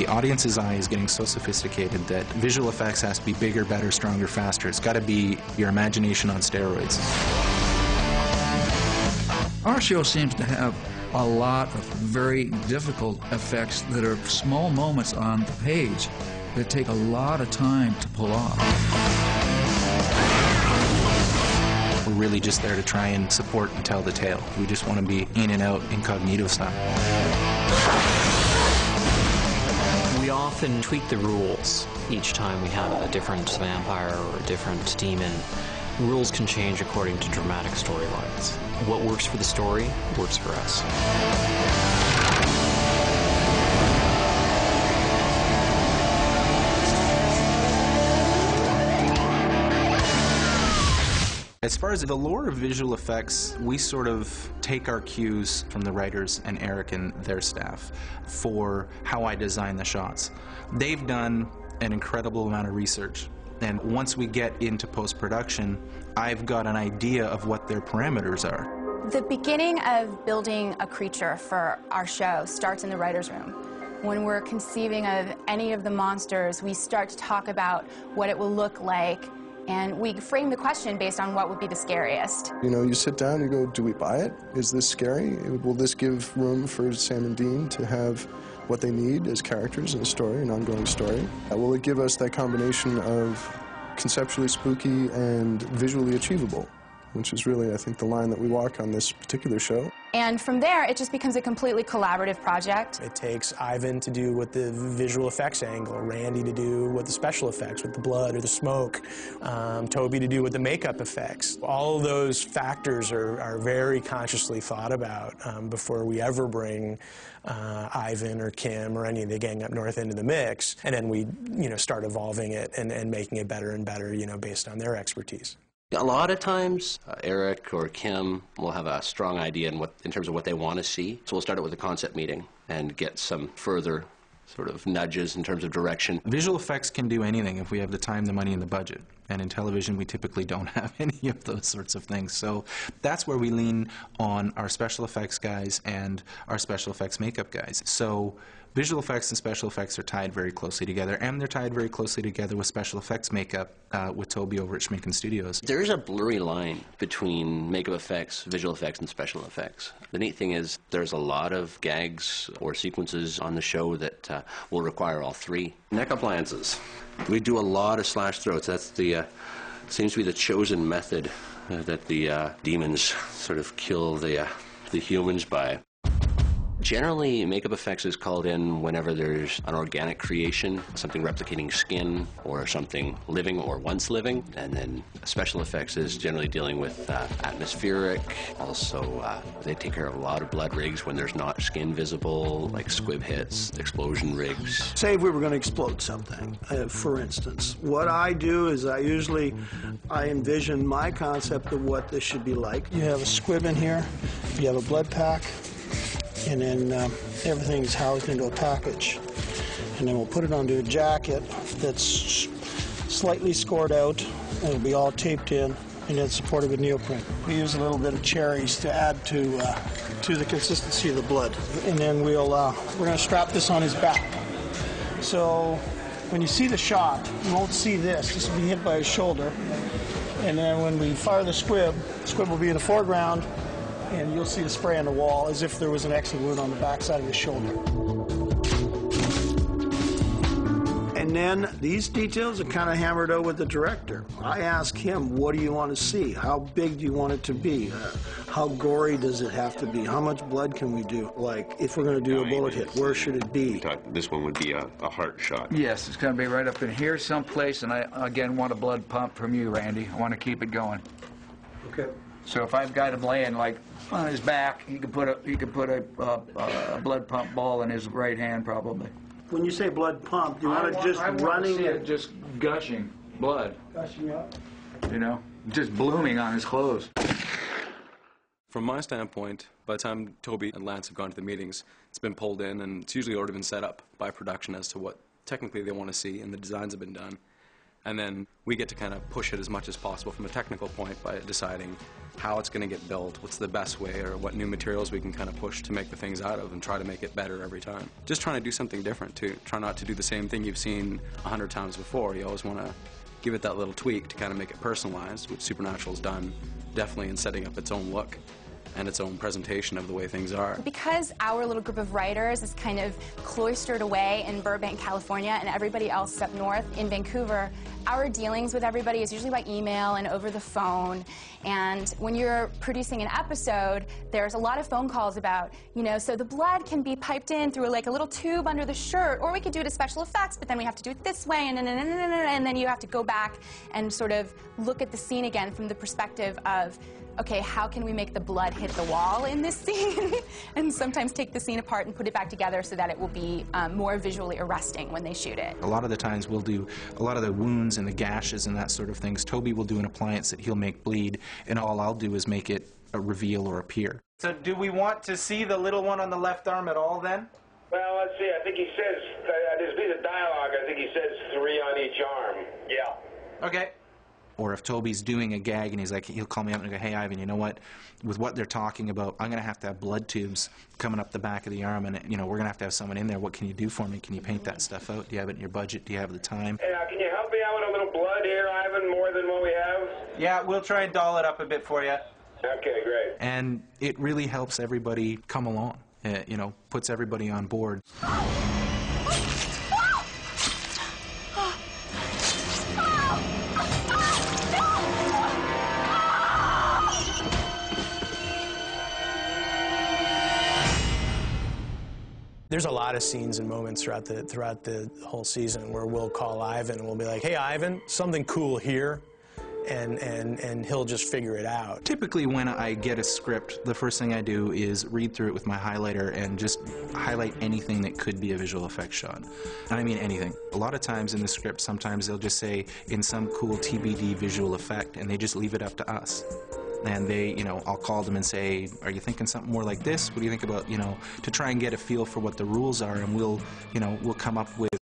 audience's eye is getting so sophisticated that visual effects has to be bigger, better, stronger, faster. It's got to be your imagination on steroids. Our show seems to have a lot of very difficult effects that are small moments on the page that take a lot of time to pull off. We're really just there to try and support and tell the tale. We just want to be in and out incognito style. We often tweak the rules each time we have a different vampire or a different demon. Rules can change according to dramatic storylines. What works for the story works for us. As far as the lore of visual effects, we sort of take our cues from the writers and Eric and their staff for how I design the shots. They've done an incredible amount of research, and once we get into post-production, I've got an idea of what their parameters are. The beginning of building a creature for our show starts in the writer's room. When we're conceiving of any of the monsters, we start to talk about what it will look like, and we frame the question based on what would be the scariest. You know, you sit down, you go, do we buy it? Is this scary? Will this give room for Sam and Dean to have what they need as characters in a story, an ongoing story? Will it give us that combination of conceptually spooky and visually achievable? Which is really, I think, the line that we walk on this particular show. And from there, it just becomes a completely collaborative project. It takes Ivan to do with the visual effects angle, Randy to do with the special effects, with the blood or the smoke, Toby to do with the makeup effects. All of those factors are very consciously thought about before we ever bring Ivan or Kim or any of the gang up north into the mix, and then we, start evolving it and making it better and better, based on their expertise. A lot of times, Eric or Kim will have a strong idea in terms of what they want to see. So we'll start it with a concept meeting and get some further sort of nudges in terms of direction. Visual effects can do anything if we have the time, the money, and the budget. And in television, we typically don't have any of those sorts of things. So that's where we lean on our special effects guys and our special effects makeup guys. So visual effects and special effects are tied very closely together, and they're tied very closely together with special effects makeup with Toby over at Schminken Studios. There is a blurry line between makeup effects, visual effects, and special effects. The neat thing is there's a lot of gags or sequences on the show that will require all three. Neck appliances. We do a lot of slash throats. That's the seems to be the chosen method that the demons sort of kill the humans by. Generally, makeup effects is called in whenever there's an organic creation, something replicating skin or something living or once living. And then special effects is generally dealing with atmospheric. Also, they take care of a lot of blood rigs when there's not skin visible, like squib hits, explosion rigs. Say if we were going to explode something, for instance. What I do is I envision my concept of what this should be like. You have a squib in here, you have a blood pack, and then everything's housed into a package. And then we'll put it onto a jacket that's slightly scored out, and it'll be all taped in, and then supported with neoprene. We use a little bit of cherries to add to the consistency of the blood. And then we're going to strap this on his back. So when you see the shot, you won't see this. This will be hit by his shoulder. And then when we fire the squib will be in the foreground, and you'll see the spray on the wall as if there was an exit wound on the backside of his shoulder. And then these details are kind of hammered out with the director. I ask him, what do you want to see? How big do you want it to be? How gory does it have to be? How much blood can we do? Like, if we're going to do a bullet hit, where should it be? This one would be a heart shot. Yes, it's going to be right up in here someplace, and I, again, want a blood pump from you, Randy. I want to keep it going. Okay. So if I've got him laying, like, on his back, you could put a blood pump ball in his right hand, probably. When you say blood pump, do you want it just running? See it just gushing blood. Gushing up? Just blooming on his clothes. From my standpoint, by the time Toby and Lance have gone to the meetings, it's been pulled in, and it's usually already been set up by production as to what technically they want to see, and the designs have been done. And then we get to kind of push it as much as possible from a technical point by deciding how it's going to get built, what's the best way, or what new materials we can kind of push to make the things out of and try to make it better every time. Just trying to do something different, too. Try not to do the same thing you've seen 100 times before. You always want to give it that little tweak to kind of make it personalized, which Supernatural's done definitely in setting up its own look and its own presentation of the way things are. Because our little group of writers is kind of cloistered away in Burbank, California, and everybody else is up north in Vancouver, our dealings with everybody is usually by email and over the phone. And when you're producing an episode, there's a lot of phone calls about, you know, so the blood can be piped in through like a little tube under the shirt, or we could do it as special effects, but then we have to do it this way, and then you have to go back and sort of look at the scene again from the perspective of, okay, how can we make the blood hit the wall in this scene? And sometimes take the scene apart and put it back together so that it will be more visually arresting when they shoot it. A lot of the times we'll do a lot of the wounds and the gashes and that sort of things. Toby will do an appliance that he'll make bleed, and all I'll do is make it a reveal or appear. So do we want to see the little one on the left arm at all then? Well, let's see. I think he says, there's a piece of dialogue, I think he says 3 on each arm. Yeah. Okay. Or if Toby's doing a gag and he's like, he'll call me up and go, hey, Ivan, you know what? With what they're talking about, I'm going to have blood tubes coming up the back of the arm, and, you know, we're going to have someone in there. What can you do for me? Can you paint that stuff out? Do you have it in your budget? Do you have the time? Hey, can you help me out with a little blood here, Ivan, more than what we have? Yeah, we'll try and doll it up a bit for you. Okay, great. And it really helps everybody come along, you know, puts everybody on board. There's a lot of scenes and moments throughout the whole season where we'll call Ivan and we'll be like, hey, Ivan, something cool here, and he'll just figure it out. Typically when I get a script, the first thing I do is read through it with my highlighter and just highlight anything that could be a visual effects shot. And I mean anything. A lot of times in the script, sometimes they'll just say, in some cool TBD visual effect, and they just leave it up to us. And they, you know, I'll call them and say, are you thinking something more like this? What do you think about, you know, to try and get a feel for what the rules are, and we'll, you know, we'll come up with